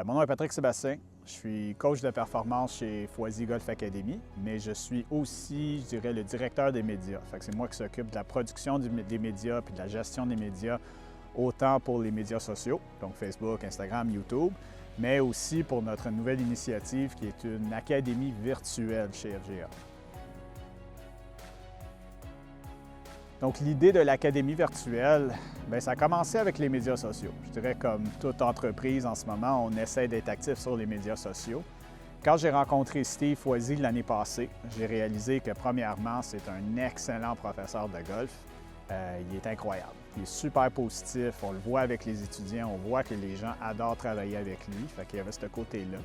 Mon nom est Patrick Sébastien. Je suis coach de performance chez Foisy Golf Academy, mais je suis aussi, je dirais, le directeur des médias. C'est moi qui s'occupe de la production des médias puis de la gestion des médias, autant pour les médias sociaux, donc Facebook, Instagram, YouTube, mais aussi pour notre nouvelle initiative qui est une académie virtuelle chez FGA. Donc, l'idée de l'académie virtuelle, ça a commencé avec les médias sociaux. Je dirais comme toute entreprise en ce moment, on essaie d'être actif sur les médias sociaux. Quand j'ai rencontré Steve Foisy l'année passée, j'ai réalisé que premièrement, c'est un excellent professeur de golf. Il est incroyable. Il est super positif, on le voit avec les étudiants, on voit que les gens adorent travailler avec lui, fait qu'il y avait ce côté-là.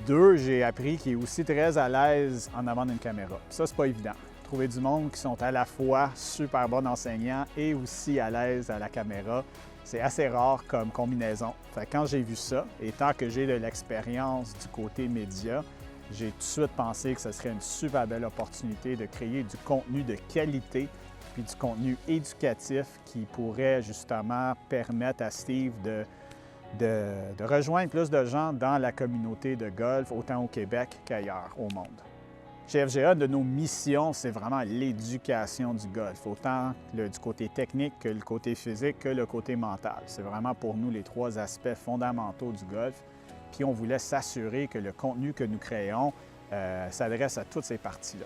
Deux, j'ai appris qu'il est aussi très à l'aise en avant d'une caméra. Ça, c'est pas évident. Trouver du monde qui sont à la fois super bons enseignants et aussi à l'aise à la caméra, c'est assez rare comme combinaison. Quand j'ai vu ça, et tant que j'ai de l'expérience du côté média, j'ai tout de suite pensé que ce serait une super belle opportunité de créer du contenu de qualité puis du contenu éducatif qui pourrait justement permettre à Steve de rejoindre plus de gens dans la communauté de golf, autant au Québec qu'ailleurs au monde. Chez FGA, de nos missions, c'est vraiment l'éducation du golf, autant du côté technique que le côté physique que le côté mental. C'est vraiment pour nous les trois aspects fondamentaux du golf. Puis on voulait s'assurer que le contenu que nous créons s'adresse à toutes ces parties-là.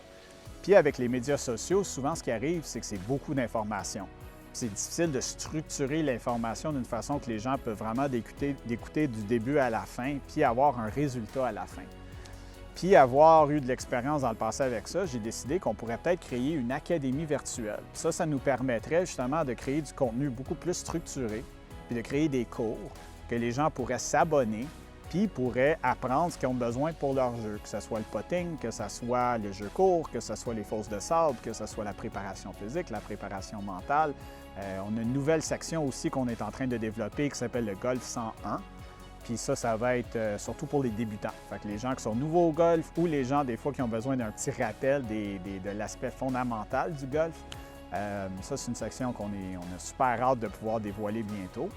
Puis avec les médias sociaux, souvent ce qui arrive, c'est que c'est beaucoup d'informations. C'est difficile de structurer l'information d'une façon que les gens peuvent vraiment d'écouter du début à la fin, puis avoir un résultat à la fin. Puis avoir eu de l'expérience dans le passé avec ça, j'ai décidé qu'on pourrait peut-être créer une académie virtuelle. Ça nous permettrait justement de créer du contenu beaucoup plus structuré, puis de créer des cours que les gens pourraient s'abonner, puis pourraient apprendre ce qu'ils ont besoin pour leur jeu, que ce soit le putting, que ce soit le jeu court, que ce soit les fosses de sable, que ce soit la préparation physique, la préparation mentale. On a une nouvelle section aussi qu'on est en train de développer qui s'appelle le Golf 101. Puis ça va être surtout pour les débutants. Les gens qui sont nouveaux au golf ou les gens, des fois, qui ont besoin d'un petit rappel de l'aspect fondamental du golf. Ça, c'est une section on a super hâte de pouvoir dévoiler bientôt.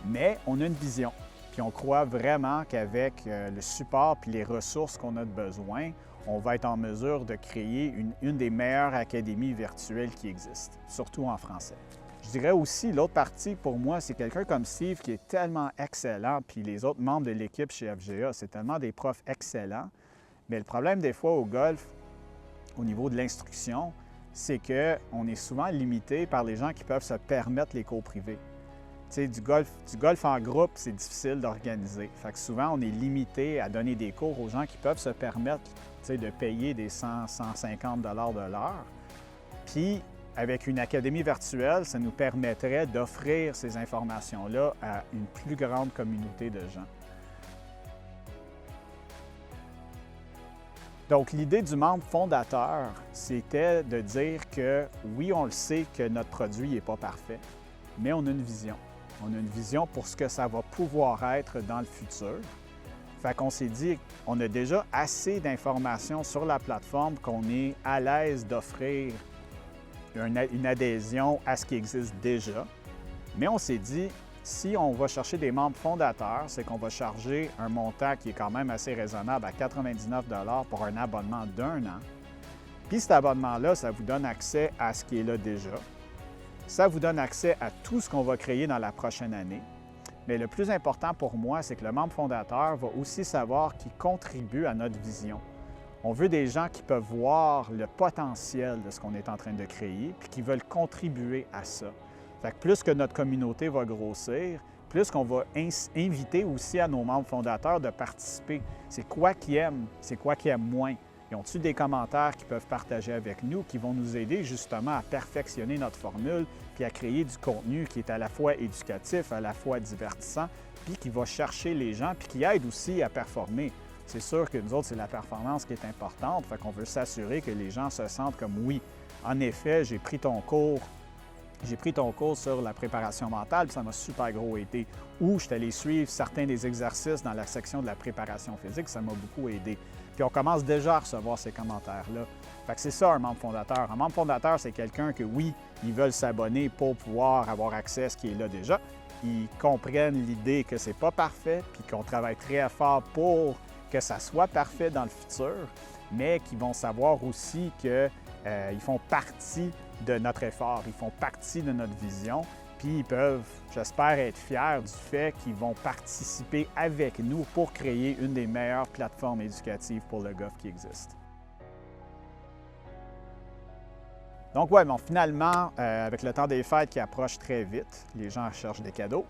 Mais on a une vision. Puis on croit vraiment qu'avec le support puis les ressources qu'on a de besoin, on va être en mesure de créer une des meilleures académies virtuelles qui existent, surtout en français. Je dirais aussi, l'autre partie pour moi, c'est quelqu'un comme Steve qui est tellement excellent, puis les autres membres de l'équipe chez FGA, c'est tellement des profs excellents. Mais le problème des fois au golf, au niveau de l'instruction, c'est qu'on est souvent limité par les gens qui peuvent se permettre les cours privés. Tu sais, du golf en groupe, c'est difficile d'organiser. Souvent, on est limité à donner des cours aux gens qui peuvent se permettre de payer des 100-150 $ de l'heure. Puis, avec une académie virtuelle, ça nous permettrait d'offrir ces informations-là à une plus grande communauté de gens. Donc, l'idée du membre fondateur, c'était de dire que oui, on le sait que notre produit n'est pas parfait, mais on a une vision. On a une vision pour ce que ça va pouvoir être dans le futur. On s'est dit, on a déjà assez d'informations sur la plateforme qu'on est à l'aise d'offrir une adhésion à ce qui existe déjà. Mais on s'est dit, si on va chercher des membres fondateurs, c'est qu'on va charger un montant qui est quand même assez raisonnable à 99 $ pour un abonnement d'1 an. Puis cet abonnement-là, ça vous donne accès à ce qui est là déjà. Ça vous donne accès à tout ce qu'on va créer dans la prochaine année. Mais le plus important pour moi, c'est que le membre fondateur va aussi savoir qu'il contribue à notre vision. On veut des gens qui peuvent voir le potentiel de ce qu'on est en train de créer puis qui veulent contribuer à ça. Plus que notre communauté va grossir, plus qu'on va inviter aussi à nos membres fondateurs de participer. C'est quoi qu'ils aiment, c'est quoi qu'ils aiment moins. Ils ont-ils des commentaires qu'ils peuvent partager avec nous qui vont nous aider justement à perfectionner notre formule puis à créer du contenu qui est à la fois éducatif, à la fois divertissant, puis qui va chercher les gens puis qui aide aussi à performer. C'est sûr que nous autres, c'est la performance qui est importante, qu'on veut s'assurer que les gens se sentent comme « oui, en effet, j'ai pris ton cours sur la préparation mentale, puis ça m'a super gros aidé. » Ou je suis allé suivre certains des exercices dans la section de la préparation physique, ça m'a beaucoup aidé. Puis on commence déjà à recevoir ces commentaires-là. C'est ça un membre fondateur. Un membre fondateur, c'est quelqu'un que oui, ils veulent s'abonner pour pouvoir avoir accès à ce qui est là déjà, ils comprennent l'idée que c'est pas parfait, puis qu'on travaille très fort pour que ça soit parfait dans le futur, mais qu'ils vont savoir aussi qu'ils font partie de notre effort, ils font partie de notre vision, puis ils peuvent, j'espère, être fiers du fait qu'ils vont participer avec nous pour créer une des meilleures plateformes éducatives pour le golf qui existe. Donc oui, bon, finalement, avec le temps des fêtes qui approche très vite, les gens cherchent des cadeaux.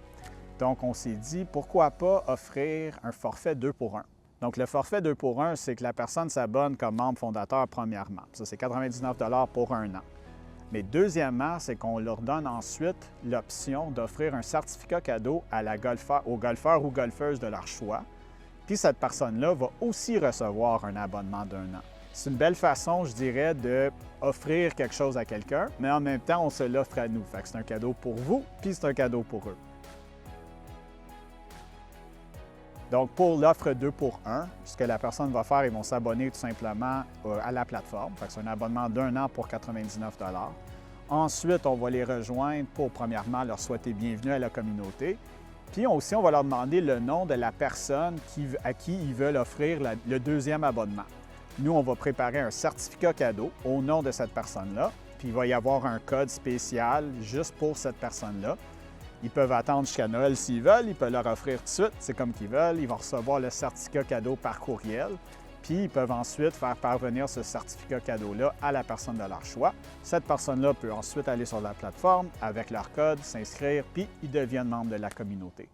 Donc on s'est dit, pourquoi pas offrir un forfait 2 pour 1. Donc le forfait 2 pour 1, c'est que la personne s'abonne comme membre fondateur premièrement. Ça, c'est 99 $ pour un an. Mais deuxièmement, c'est qu'on leur donne ensuite l'option d'offrir un certificat cadeau aux golfeurs ou golfeuses de leur choix. Puis cette personne-là va aussi recevoir un abonnement d'1 an. C'est une belle façon, je dirais, d'offrir quelque chose à quelqu'un, mais en même temps, on se l'offre à nous. Fait que c'est un cadeau pour vous, puis c'est un cadeau pour eux. Donc, pour l'offre 2 pour 1, ce que la personne va faire, ils vont s'abonner tout simplement à la plateforme. Fait que c'est un abonnement d'1 an pour 99 $. Ensuite, on va les rejoindre pour, premièrement, leur souhaiter bienvenue à la communauté. Puis aussi, on va leur demander le nom de la personne à qui ils veulent offrir le deuxième abonnement. Nous, on va préparer un certificat cadeau au nom de cette personne-là, puis il va y avoir un code spécial juste pour cette personne-là. Ils peuvent attendre jusqu'à Noël s'ils veulent, ils peuvent leur offrir tout de suite, c'est comme qu'ils veulent. Ils vont recevoir le certificat cadeau par courriel, puis ils peuvent ensuite faire parvenir ce certificat cadeau-là à la personne de leur choix. Cette personne-là peut ensuite aller sur la plateforme avec leur code, s'inscrire, puis ils deviennent membres de la communauté.